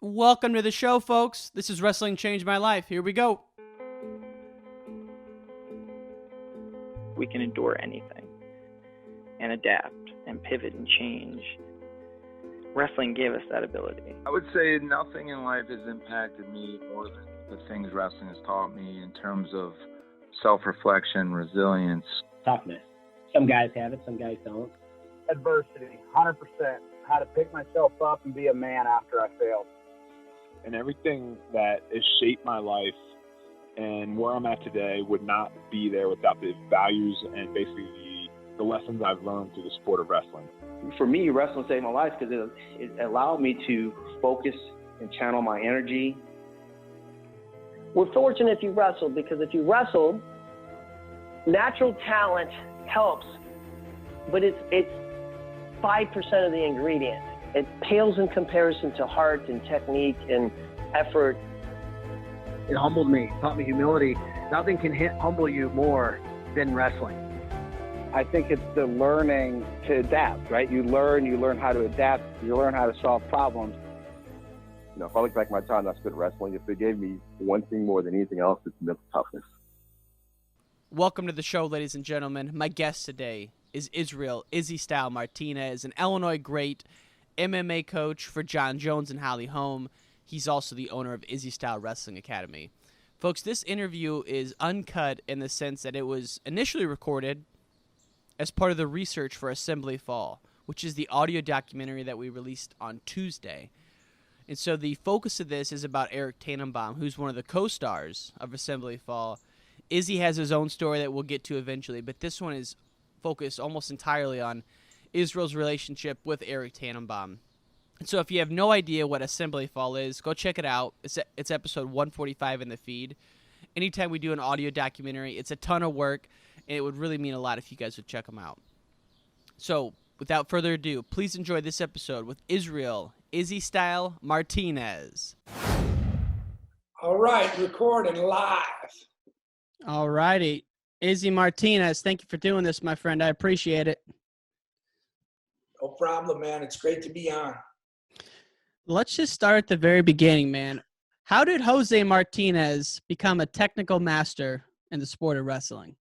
Welcome to the show, folks. This is Wrestling Changed My Life. Here we go. We can endure anything and adapt and pivot and change. Wrestling gave us that ability. I would say nothing in life has impacted me more than the things wrestling has taught me in terms of self-reflection, resilience. Toughness. Some guys have it, some guys don't. Adversity, 100%. How to pick myself up and be a man after I failed. And everything that has shaped my life and where I'm at today would not be there without the values and basically the lessons I've learned through the sport of wrestling. For me, wrestling saved my life because it allowed me to focus and channel my energy. We're fortunate if you wrestled, because if you wrestled, natural talent helps, but it's 5% of the ingredient. It pales in comparison to heart and technique and effort. It humbled me, taught me humility. Nothing can humble you more than wrestling. I think it's the learning to adapt, right? You learn how to adapt, you learn how to solve problems. You know, if I look back at my time I spent wrestling, if it gave me one thing more than anything else, it's mental toughness. Welcome to the show, ladies and gentlemen. My guest today is Izzy Style Martinez, an Illinois great, MMA coach for John Jones and Holly Holm. He's also the owner of Izzy Style Wrestling Academy. Folks, this interview is uncut in the sense that it was initially recorded as part of the research for Assembly Fall, which is the audio documentary that we released on Tuesday. And so the focus of this is about Eric Tannenbaum, who's one of the co-stars of Assembly Fall. Izzy has his own story that we'll get to eventually, but this one is focused almost entirely on Israel's relationship with Eric Tannenbaum. And so if you have no idea what Assembly Fall is, go check it out. It's episode 145 in the feed. Anytime we do an audio documentary, it's a ton of work, and it would really mean a lot if you guys would check them out. So without further ado, please enjoy this episode with Izzy Style Martinez. All right, recording live. All righty. Izzy Martinez, thank you for doing this, my friend. I appreciate it. No problem, man. It's great to be on. Let's just start at the very beginning, man. How did Jose Martinez become a technical master in the sport of wrestling?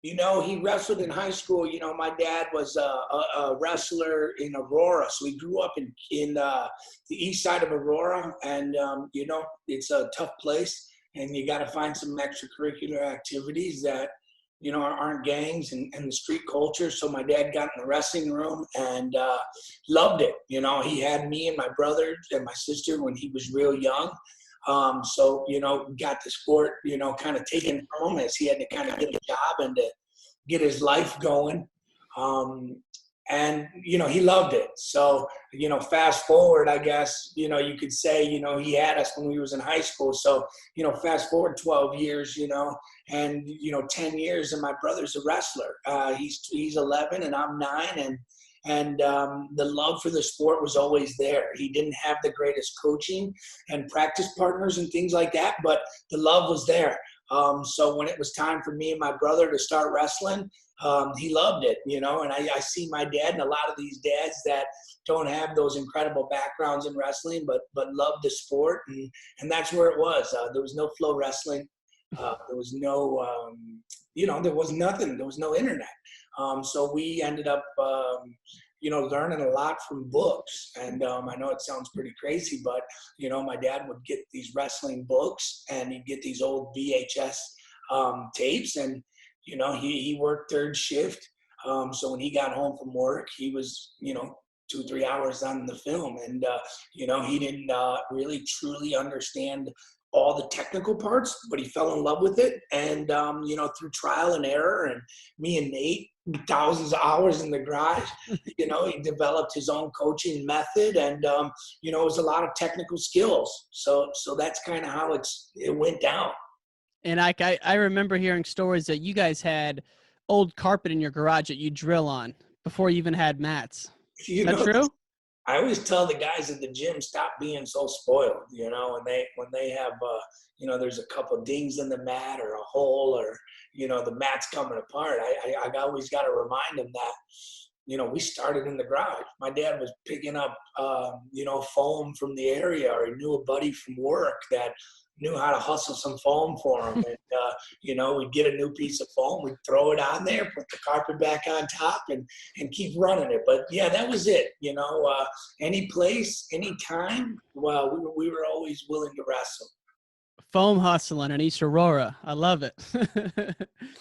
You know, he wrestled in high school. You know, my dad was a wrestler in Aurora. So he grew up in the east side of Aurora. And, you know, it's a tough place. And you got to find some extracurricular activities that, you know, aren't gangs and the street culture. So my dad got in the wrestling room and loved it. You know, he had me and my brother and my sister when he was real young. So, you know, got the sport, you know, kind of taken from him as he had to kind of get a job and to get his life going. And, you know, he loved it. So, you know, fast forward, I guess, you know, you could say, you know, he had us when we was in high school. So, you know, fast forward 12 years, you know, and, you know, 10 years and my brother's a wrestler. He's 11 and I'm 9. And the love for the sport was always there. He didn't have the greatest coaching and practice partners and things like that, but the love was there. So when it was time for me and my brother to start wrestling, he loved it, you know, and I see my dad and a lot of these dads that don't have those incredible backgrounds in wrestling, but love the sport. And that's where it was. There was no flow wrestling. There was no, you know, there was nothing. There was no internet. So we ended up, you know, learning a lot from books. And I know it sounds pretty crazy, but, you know, my dad would get these wrestling books and he'd get these old VHS tapes. And, you know, he worked third shift. So when he got home from work, he was, you know, 2-3 hours on the film. And, you know, he didn't really truly understand all the technical parts, but he fell in love with it. And, you know, through trial and error and me and Nate, thousands of hours in the garage, you know, he developed his own coaching method and, you know, it was a lot of technical skills. So that's kind of how it went down. And I remember hearing stories that you guys had old carpet in your garage that you drill on before you even had mats. Is that true? I always tell the guys at the gym, stop being so spoiled, you know, when they have, you know, there's a couple dings in the mat or a hole or, you know, the mat's coming apart. I always got to remind them that, we started in the garage. My dad was picking up, foam from the area, or he knew a buddy from work that knew how to hustle some foam for him. And, we'd get a new piece of foam, we'd throw it on there, put the carpet back on top, and keep running it. But, yeah, that was it. Any place, any time, well, we were always willing to wrestle. Foam hustling in East Aurora. I love it.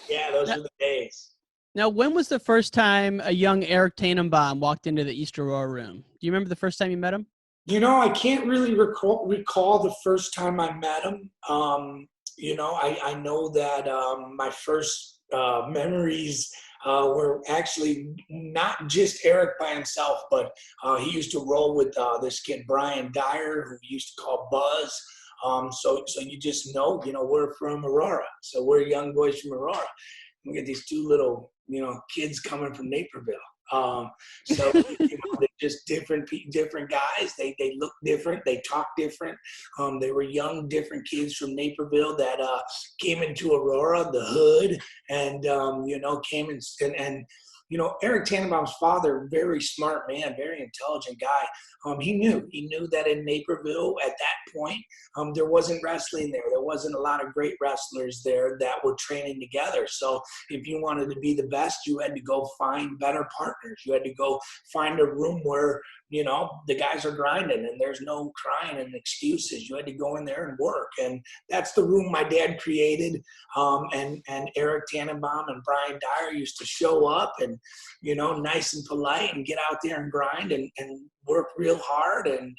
Yeah, those were the days. Now, when was the first time a young Eric Tannenbaum walked into the East Aurora room? Do you remember the first time you met him? I can't really recall the first time I met him. I know that my first memories were actually not just Eric by himself, but he used to roll with this kid, Brian Dyer, who we used to call Buzz. So you just know, we're from Aurora. So we're young boys from Aurora. We get these two little, kids coming from Naperville. So they're just different guys. They look different. They talk different. They were young, different kids from Naperville that came into Aurora, the hood, and came and Eric Tannenbaum's father, very smart man, very intelligent guy. He knew that in Naperville at that point, there wasn't wrestling there. There wasn't a lot of great wrestlers there that were training together. So if you wanted to be the best, you had to go find better partners. You had to go find a room where, the guys are grinding and there's no crying and excuses. You had to go in there and work. And that's the room my dad created. And Eric Tannenbaum and Brian Dyer used to show up and, nice and polite and get out there and grind and work real hard. And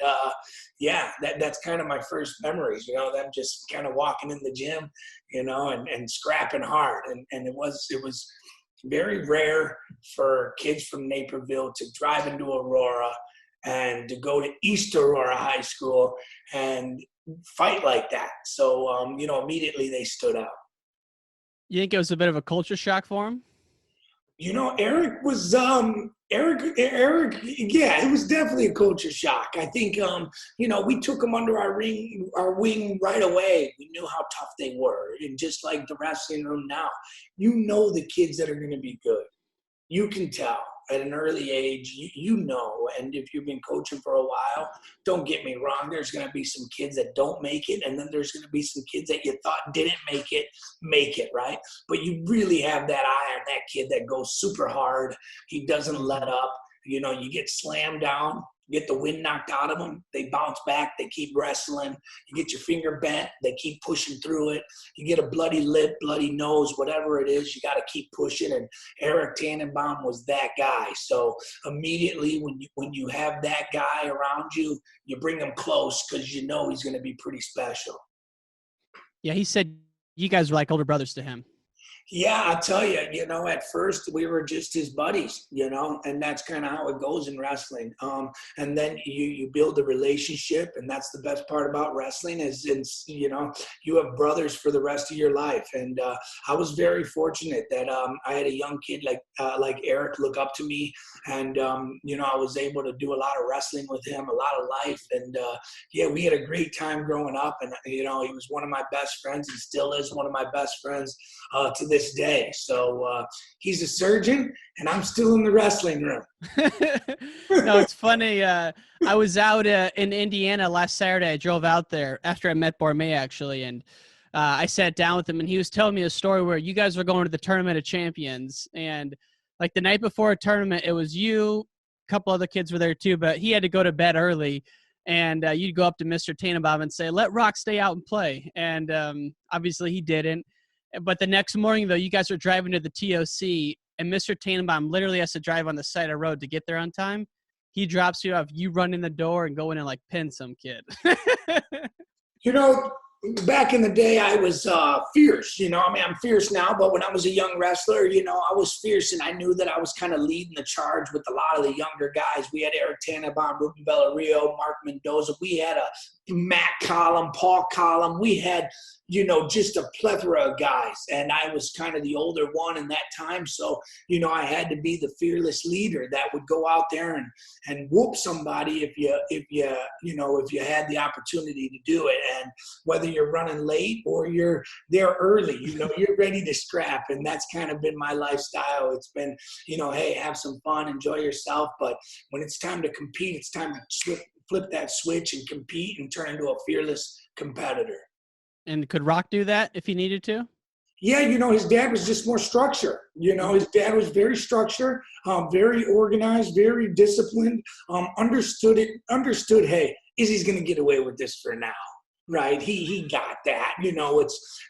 that's kind of my first memories, them just kind of walking in the gym, and scrapping hard. And it was very rare for kids from Naperville to drive into Aurora and to go to East Aurora High School and fight like that. So, immediately they stood out. You think it was a bit of a culture shock for him? Eric was, Eric, yeah, it was definitely a culture shock. I think, we took them under our wing right away. We knew how tough they were. And just like the wrestling room now, the kids that are going to be good. You can tell at an early age, and if you've been coaching for a while, don't get me wrong, there's going to be some kids that don't make it, and then there's going to be some kids that you thought didn't make it, right? But you really have that eye on that kid that goes super hard. He doesn't let up. You get slammed down, get the wind knocked out of them, they bounce back, they keep wrestling. You get your finger bent, they keep pushing through it. You get a bloody lip, bloody nose, whatever it is, you got to keep pushing. And Eric Tannenbaum was that guy. So immediately when you have that guy around you, you bring him close because he's going to be pretty special. Yeah, he said you guys were like older brothers to him. Yeah, I'll tell you, at first we were just his buddies, and that's kind of how it goes in wrestling. And then you build a relationship, and that's the best part about wrestling is, you have brothers for the rest of your life. And I was very fortunate that I had a young kid like Eric look up to me, and, I was able to do a lot of wrestling with him, a lot of life. And, we had a great time growing up, and, he was one of my best friends. He still is one of my best friends to this day. So he's a surgeon and I'm still in the wrestling room. No, it's funny. I was out in Indiana last Saturday. I drove out there after I met Bormé actually. And I sat down with him and he was telling me a story where you guys were going to the Tournament of Champions. And like the night before a tournament, it was you, a couple other kids were there too, but he had to go to bed early. And you'd go up to Mr. Tannenbaum and say, let Rock stay out and play. And obviously he didn't. But the next morning, though, you guys are driving to the TOC, and Mr. Tannenbaum literally has to drive on the side of the road to get there on time. He drops you off. You run in the door and go in and, like, pin some kid. Back in the day, I was fierce. I'm fierce now, but when I was a young wrestler, I was fierce, and I knew that I was kind of leading the charge with a lot of the younger guys. We had Eric Tannenbaum, Ruben Bellario, Mark Mendoza. We had a Matt Collum, Paul Collum. We had, just a plethora of guys. And I was kind of the older one in that time. So, I had to be the fearless leader that would go out there and whoop somebody if you had the opportunity to do it. And whether you're running late or you're there early, you're ready to scrap. And that's kind of been my lifestyle. It's been, hey, have some fun, enjoy yourself. But when it's time to compete, it's time to flip that switch and compete and turn into a fearless competitor. And could Rock do that if he needed to? Yeah, his dad was just more structure. His dad was very structured, very organized, very disciplined, understood, hey, Izzy's going to get away with this for now, right? He got that.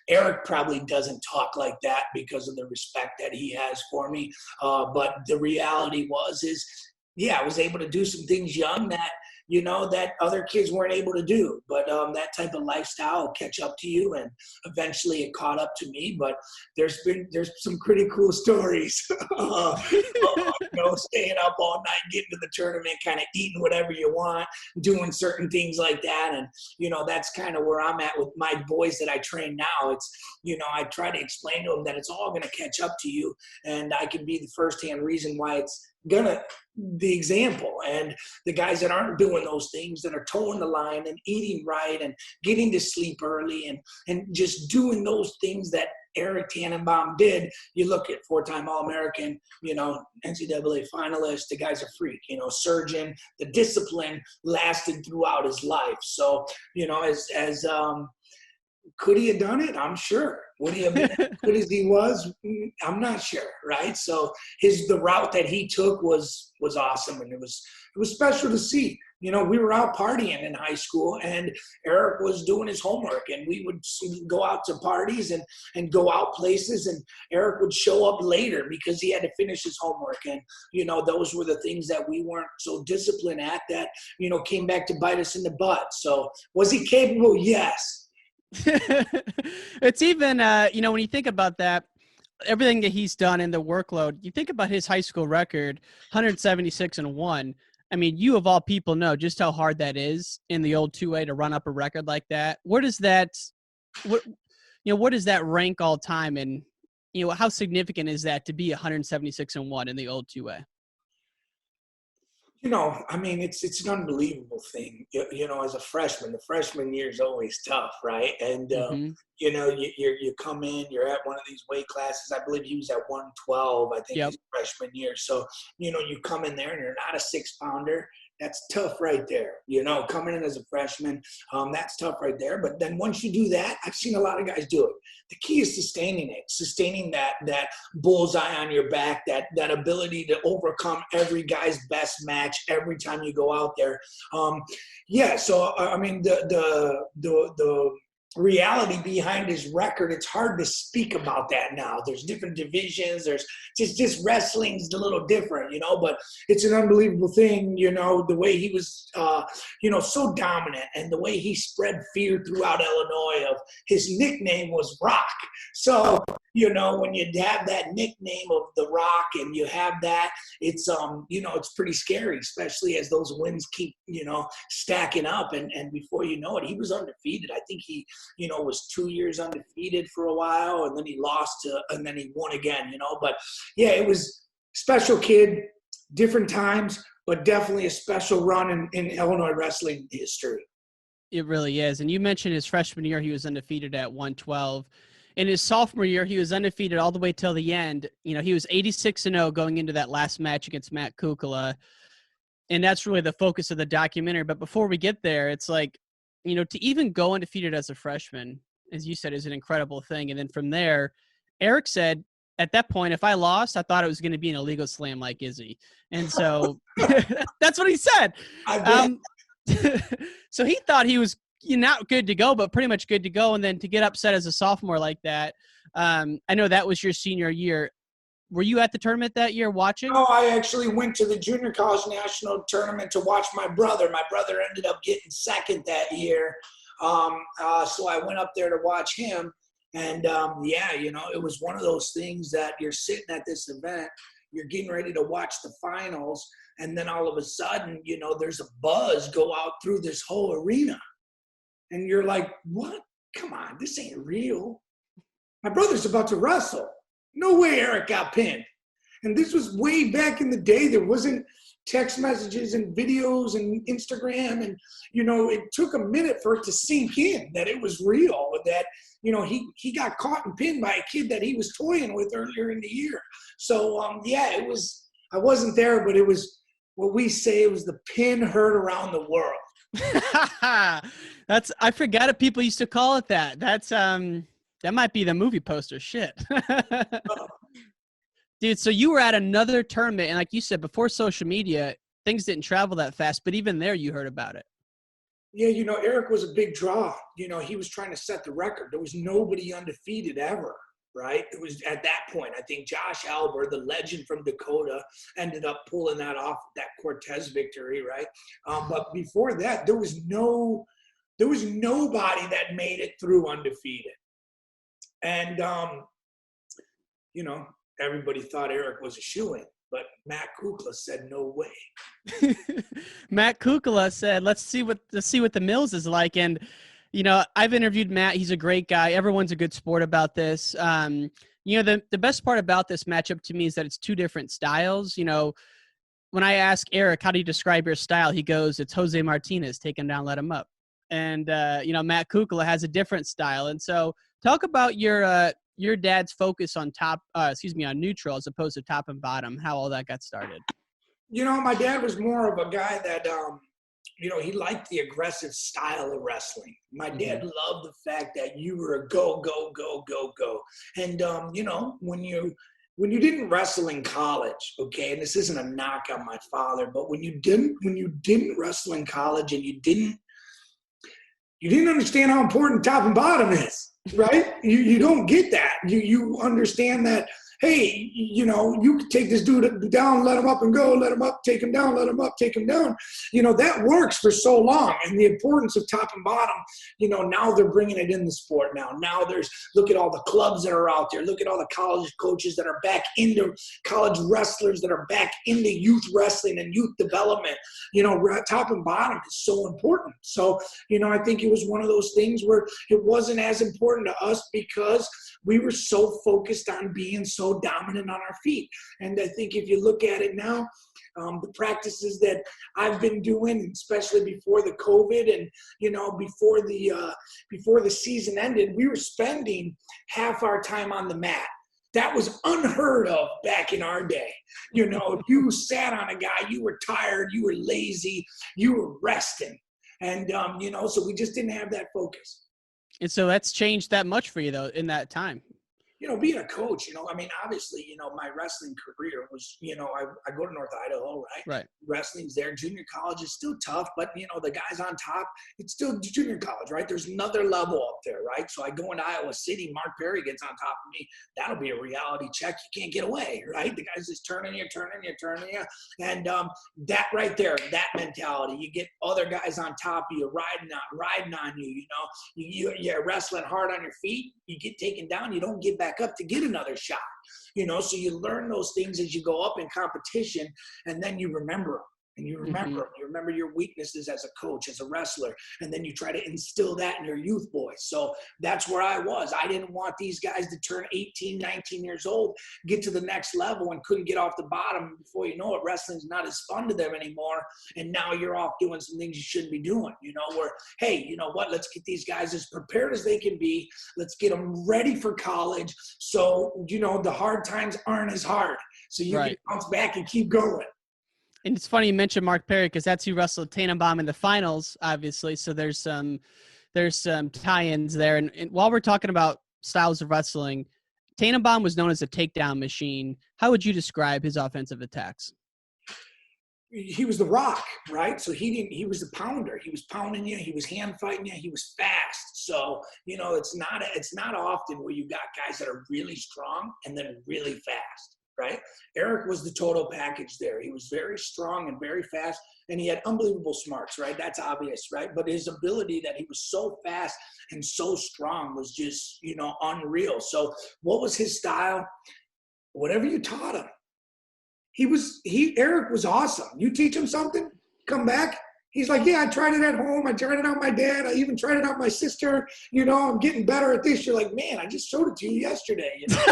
Eric probably doesn't talk like that because of the respect that he has for me. But the reality is, I was able to do some things young that, that other kids weren't able to do. But that type of lifestyle will catch up to you, and eventually it caught up to me. But there's some pretty cool stories. Staying up all night, getting to the tournament, kind of eating whatever you want, doing certain things like that. And, that's kind of where I'm at with my boys that I train now. It's, I try to explain to them that it's all going to catch up to you. And I can be the firsthand reason why it's the example. And the guys that aren't doing those things, that are towing the line and eating right and getting to sleep early and just doing those things that Eric Tannenbaum did. You look at 4-time All-American, NCAA finalist. The guy's a freak, surgeon. The discipline lasted throughout his life. So, as could he have done it? I'm sure. Would he have been as good as he was? I'm not sure, right? So the route that he took was awesome, and it was special to see. We were out partying in high school, and Eric was doing his homework, and we would go out to parties and go out places, and Eric would show up later because he had to finish his homework. And, those were the things that we weren't so disciplined at that, came back to bite us in the butt. So was he capable? Yes. It's even, when you think about that, everything that he's done in the workload, you think about his high school record, 176-1. I mean, you of all people know just how hard that is in the old 2A to run up a record like that. Where does that, what does that rank all time? And, how significant is that to be 176-1 in the old 2A? It's an unbelievable thing. As a freshman, the freshman year is always tough, right? And you come in, you're at one of these weight classes. I believe he was at 112, I think, his freshman year. So, you come in there and you're not a 6-pounder. That's tough right there. Coming in as a freshman, that's tough right there. But then once you do that, I've seen a lot of guys do it. The key is sustaining that bullseye on your back, that ability to overcome every guy's best match every time you go out there. So the reality behind his record, it's hard to speak about that now. There's different divisions. There's just wrestling's a little different, but it's an unbelievable thing, the way he was, so dominant, and the way he spread fear throughout Illinois. Of his nickname was Rock. So, when you have that nickname of the Rock and you have that, it's, it's pretty scary, especially as those wins keep, stacking up. And before you know it, he was undefeated. I think he, was 2 years undefeated for a while, and then he lost and then he won again, But yeah, it was special kid, different times, but definitely a special run in Illinois wrestling history. It really is. And you mentioned his freshman year, he was undefeated at 112. In his sophomore year, he was undefeated all the way till the end. He was 86-0 going into that last match against Matt Kucala. And that's really the focus of the documentary. But before we get there, it's like, to even go undefeated as a freshman, as you said, is an incredible thing. And then from there, Eric said, at that point, if I lost, I thought it was going to be an illegal slam like Izzy. And so that's what he said. So he thought he was not good to go, but pretty much good to go. And then to get upset as a sophomore like that, I know that was your senior year. Were you at the tournament that year watching? No, I actually went to the junior college national tournament to watch my brother. My brother ended up getting second that year. So I went up there to watch him. And, it was one of those things that you're sitting at this event, you're getting ready to watch the finals, and then all of a sudden, there's a buzz go out through this whole arena. And you're like, what? Come on, this ain't real. My brother's about to wrestle. No way Eric got pinned. And this was way back in the day. There wasn't text messages and videos and Instagram. And, it took a minute for it to sink in that it was real, that, he got caught and pinned by a kid that he was toying with earlier in the year. So, it was, I wasn't there, but it was what we say, it was the pin heard around the world. I forgot if people used to call it that. That's that might be the movie poster. Shit. Dude, so you were at another tournament, and like you said, before social media, things didn't travel that fast, but even there you heard about it. Yeah, Eric was a big draw. He was trying to set the record. There was nobody undefeated ever, right? It was at that point, I think Josh Alber, the legend from Dakota, ended up pulling that off, that Cortez victory, right? But before that, there was nobody that made it through undefeated. And, everybody thought Eric was a shoo-in, but Matt Kucala said no way. Matt Kucala said, let's see what the Mills is like. And, I've interviewed Matt. He's a great guy. Everyone's a good sport about this. The best part about this matchup to me is that it's two different styles. When I ask Eric, how do you describe your style? He goes, it's Jose Martinez, take him down, let him up. And, Matt Kucala has a different style. And so talk about your dad's focus on on neutral as opposed to top and bottom, how all that got started. My dad was more of a guy that, he liked the aggressive style of wrestling. My dad loved the fact that you were a go, go, go, go, go. And, when you didn't wrestle in college, okay, and this isn't a knock on my father, but when you didn't wrestle in college and you didn't understand how important top and bottom is. Right? You don't get that. You understand that, hey, you can take this dude down, let him up and go, let him up, take him down, let him up, take him down. That works for so long. And the importance of top and bottom, now they're bringing it in the sport now. Now look at all the clubs that are out there. Look at all the college coaches that are back into college wrestlers that are back into youth wrestling and youth development. Top and bottom is so important. So, I think it was one of those things where it wasn't as important to us because we were so focused on being so dominant on our feet. And I think if you look at it now, the practices that I've been doing, especially before the COVID and, before the season ended, we were spending half our time on the mat. That was unheard of back in our day. If you sat on a guy, you were tired, you were lazy, you were resting. And, so we just didn't have that focus. And so that's changed that much for you, though, in that time. Being a coach, obviously, my wrestling career was, I go to North Idaho, right? Right. Wrestling's there. Junior college is still tough, but, the guys on top, it's still junior college, right? There's another level up there, right? So I go into Iowa City, Mark Perry gets on top of me. That'll be a reality check. You can't get away, right? The guy's just turning you. And that right there, that mentality, you get other guys on top of you, riding on you, you're wrestling hard on your feet. You get taken down. You don't get back up to get another shot, so you learn those things as you go up in competition, and then you remember them. And you remember them. You remember your weaknesses as a coach, as a wrestler, and then you try to instill that in your youth boys. So that's where I was. I didn't want these guys to turn 18, 19 years old, get to the next level and couldn't get off the bottom. Before you know it, wrestling's not as fun to them anymore. And now you're off doing some things you shouldn't be doing, where, hey, you know what, let's get these guys as prepared as they can be. Let's get them ready for college. So, the hard times aren't as hard. So you can bounce back and keep going. And it's funny you mentioned Mark Perry because that's who wrestled Tannenbaum in the finals, obviously. So there's some tie-ins there. And while we're talking about styles of wrestling, Tannenbaum was known as a takedown machine. How would you describe his offensive attacks? He was the Rock, right? So he was the pounder. He was pounding you. He was hand fighting you. He was fast. So, it's not often where you got guys that are really strong and then really fast. Right? Eric was the total package there. He was very strong and very fast, and he had unbelievable smarts, right? That's obvious, right? But his ability that he was so fast and so strong was just, unreal. So what was his style? Whatever you taught him. Eric was awesome. You teach him something, come back, He's like, yeah, I tried it at home. I tried it on my dad. I even tried it on my sister. You know, I'm getting better at this. You're like, man, I just showed it to you yesterday. You know,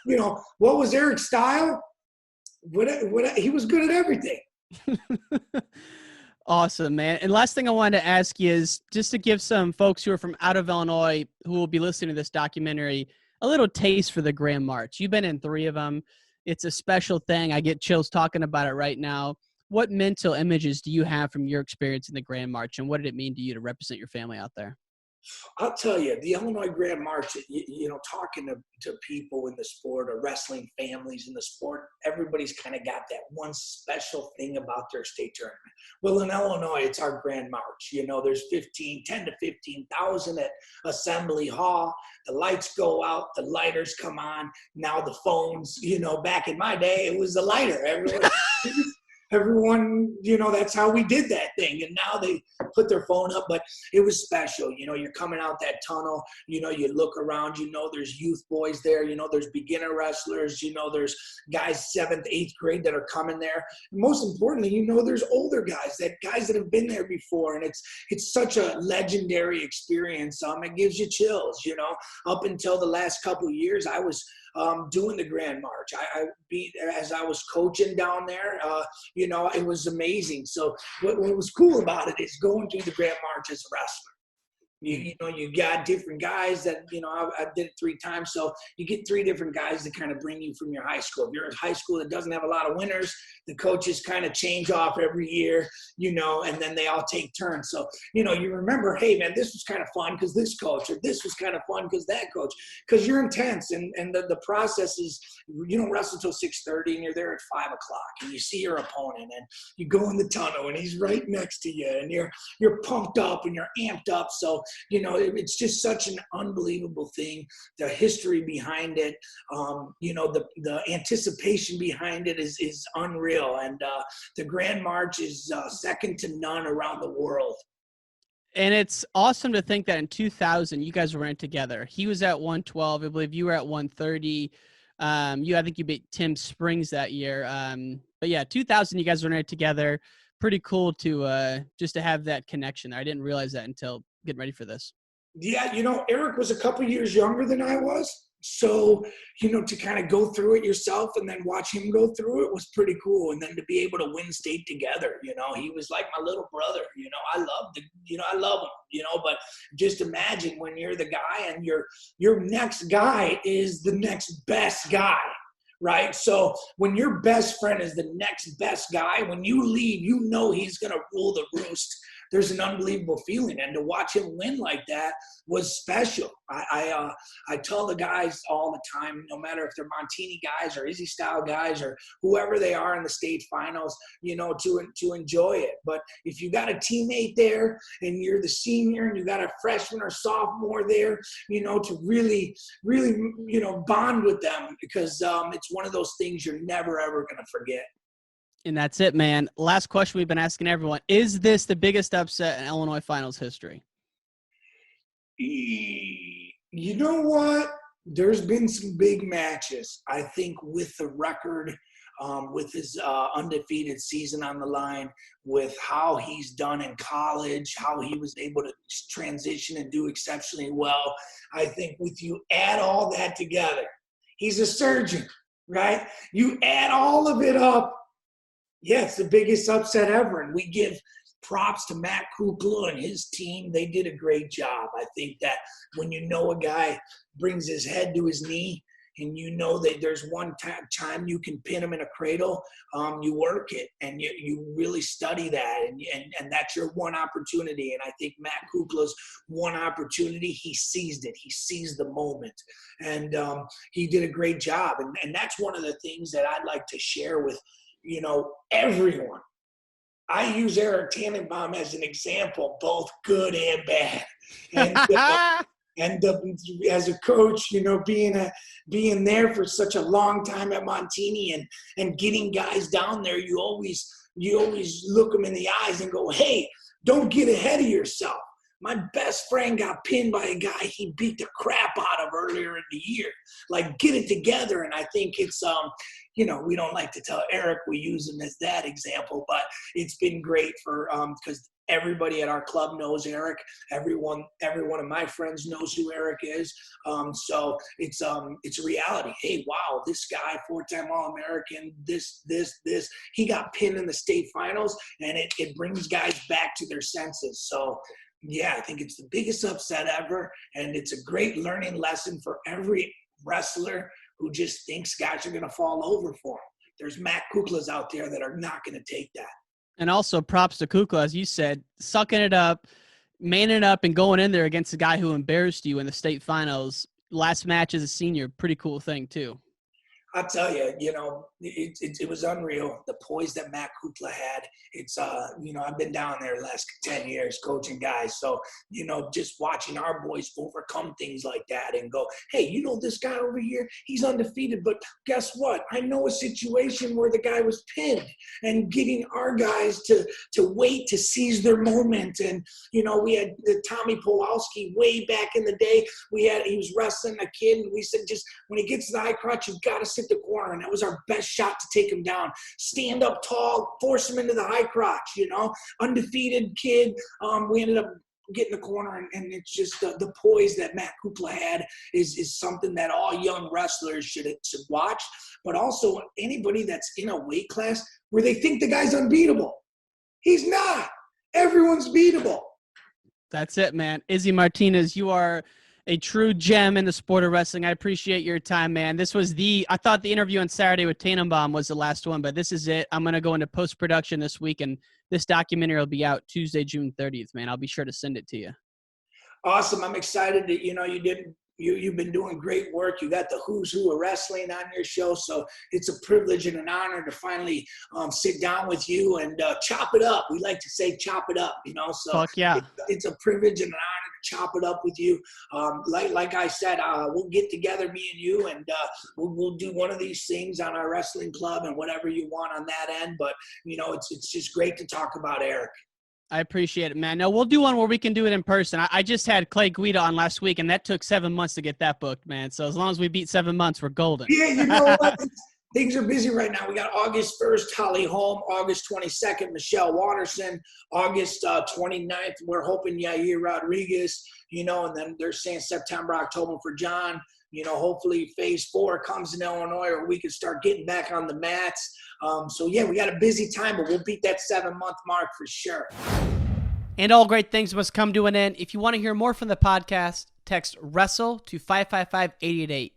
you know, what was Eric's style? He was good at everything. Awesome, man. And last thing I wanted to ask you is just to give some folks who are from out of Illinois who will be listening to this documentary a little taste for the Grand March. You've been in 3 of them. It's a special thing. I get chills talking about it right now. What mental images do you have from your experience in the Grand March, and what did it mean to you to represent your family out there? I'll tell you, the Illinois Grand March, you know, talking to people in the sport or wrestling families in the sport, everybody's kind of got that one special thing about their state tournament. Well, in Illinois, it's our Grand March. You know, there's 10 to 15,000 at Assembly Hall. The lights go out, the lighters come on. Now the phones, you know, back in my day, it was the lighter. Everyone, you know, that's how we did that thing. And now they put their phone up, but it was special. You know, you're coming out that tunnel, you know, you look around, you know, there's youth boys there, you know, there's beginner wrestlers, you know, there's guys 7th, 8th grade that are coming there. And most importantly, you know, there's older guys that have been there before. And it's such a legendary experience. It gives you chills, you know. Up until the last couple of years, I was doing the Grand March. As I was coaching down there, you know, it was amazing. So what was cool about it is going through the Grand March as a wrestler. You know, you got different guys that, you know, I did it 3 times. So you get 3 different guys that kind of bring you from your high school. If you're in high school that doesn't have a lot of winners, the coaches kind of change off every year, you know, and then they all take turns. So, you know, you remember, hey, man, this was kind of fun because this coach, or this was kind of fun because that coach, because you're intense. And the process is, you don't wrestle until 6:30 and you're there at 5 o'clock and you see your opponent and you go in the tunnel and he's right next to you and you're pumped up and you're amped up. So, you know, it's just such an unbelievable thing. The history behind it, you know, the anticipation behind it is unreal. And the Grand March is second to none around the world. And it's awesome to think that in 2000, you guys were in it together. He was at 112. I believe you were at 130. I think you beat Tim Springs that year. But yeah, 2000, you guys were in it together. Pretty cool to just to have that connection. I didn't realize that until getting ready for this. Yeah, you know, Eric was a couple years younger than I was. So, you know, to kind of go through it yourself and then watch him go through it was pretty cool. And then to be able to win state together, you know, he was like my little brother. You know, I love him, you know, but just imagine when you're the guy and your next guy is the next best guy. Right. So when your best friend is the next best guy, when you leave, you know he's going to rule the roost. There's an unbelievable feeling. And to watch him win like that was special. I tell the guys all the time, no matter if they're Montini guys or Izzy Style guys or whoever they are in the state finals, you know, to enjoy it. But if you got a teammate there and you're the senior and you got a freshman or sophomore there, you know, to really, really, you know, bond with them because it's one of those things you're never, ever going to forget. And that's it, man. Last question we've been asking everyone. Is this the biggest upset in Illinois finals history? You know what? There's been some big matches. I think with the record, with his undefeated season on the line, with how he's done in college, how he was able to transition and do exceptionally well. I think with you add all that together, he's a surgeon, right? You add all of it up. Yeah, it's the biggest upset ever. And we give props to Matt Kucala and his team. They did a great job. I think that when you know a guy brings his head to his knee and you know that there's one time you can pin him in a cradle, you work it and you really study that. And that's your one opportunity. And I think Matt Kucala's one opportunity, he seized it. He seized the moment. And he did a great job. And that's one of the things that I'd like to share with, you know, everyone. I use Eric Tannenbaum as an example, both good and bad. And, as a coach, you know, being there for such a long time at Montini and getting guys down there, you always look them in the eyes and go, hey, don't get ahead of yourself. My best friend got pinned by a guy he beat the crap out of earlier in the year. Like, get it together. And I think it's, we don't like to tell Eric we use him as that example, but it's been great for, because everybody at our club knows Eric. Every one of my friends knows who Eric is. So it's a reality. Hey, wow, this guy, 4-time All-American, this. He got pinned in the state finals, and it brings guys back to their senses. So, yeah, I think it's the biggest upset ever, and it's a great learning lesson for every wrestler who just thinks guys are going to fall over for him. There's Matt Kucalas out there that are not going to take that. And also props to Kucala, as you said, sucking it up, manning up, and going in there against a guy who embarrassed you in the state finals. Last match as a senior, pretty cool thing too. I'll tell you, it was unreal. The poise that Matt Kucala had. It's, I've been down there the last 10 years coaching guys. So, just watching our boys overcome things like that and go, hey, this guy over here, he's undefeated. But guess what? I know a situation where the guy was pinned, and getting our guys to wait to seize their moment. And, we had the Tommy Pawlowski way back in the day. He was wrestling a kid, and we said, just when he gets to the high crotch, you've got to sit the corner. And that was our best shot to take him down. Stand up tall, force him into the high crotch, undefeated kid. We ended up getting the corner, and it's just the poise that Matt Kucala had is something that all young wrestlers should watch, but also anybody that's in a weight class where they think the guy's unbeatable. He's not. Everyone's beatable. That's it, man. Izzy Martinez, you are a true gem in the sport of wrestling. I appreciate your time, man. This was I thought the interview on Saturday with Tannenbaum was the last one, but this is it. I'm going to go into post-production this week, and this documentary will be out Tuesday, June 30th, man. I'll be sure to send it to you. Awesome. I'm excited that, you've been doing great work. You got the who's who of wrestling on your show. So it's a privilege and an honor to finally sit down with you and chop it up. We like to say chop it up, so fuck yeah. It's a privilege and an honor to chop it up with you. Like I said, we'll get together, me and you, and we'll do one of these things on our wrestling club and whatever you want on that end. But, it's just great to talk about Eric. I appreciate it, man. No, we'll do one where we can do it in person. I just had Clay Guida on last week, and that took 7 months to get that booked, man. So as long as we beat 7 months, we're golden. Yeah, you know what? Things are busy right now. We got August 1st, Holly Holm. August 22nd, Michelle Watterson. August 29th, we're hoping Yair Rodriguez, and then they're saying September, October for John. Hopefully phase 4 comes in Illinois, or we can start getting back on the mats. We got a busy time, but we'll beat that 7-month mark for sure. And all great things must come to an end. If you want to hear more from the podcast, text WRESTLE to 555-888.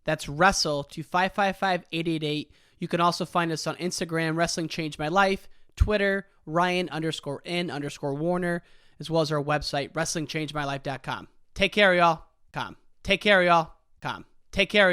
That's WRESTLE to 555-888. You can also find us on Instagram, Wrestling Changed My Life, Twitter, Ryan_N_Warner, as well as our website, WrestlingChangedMyLife.com. Take care, y'all. Take care, y'all. Take care.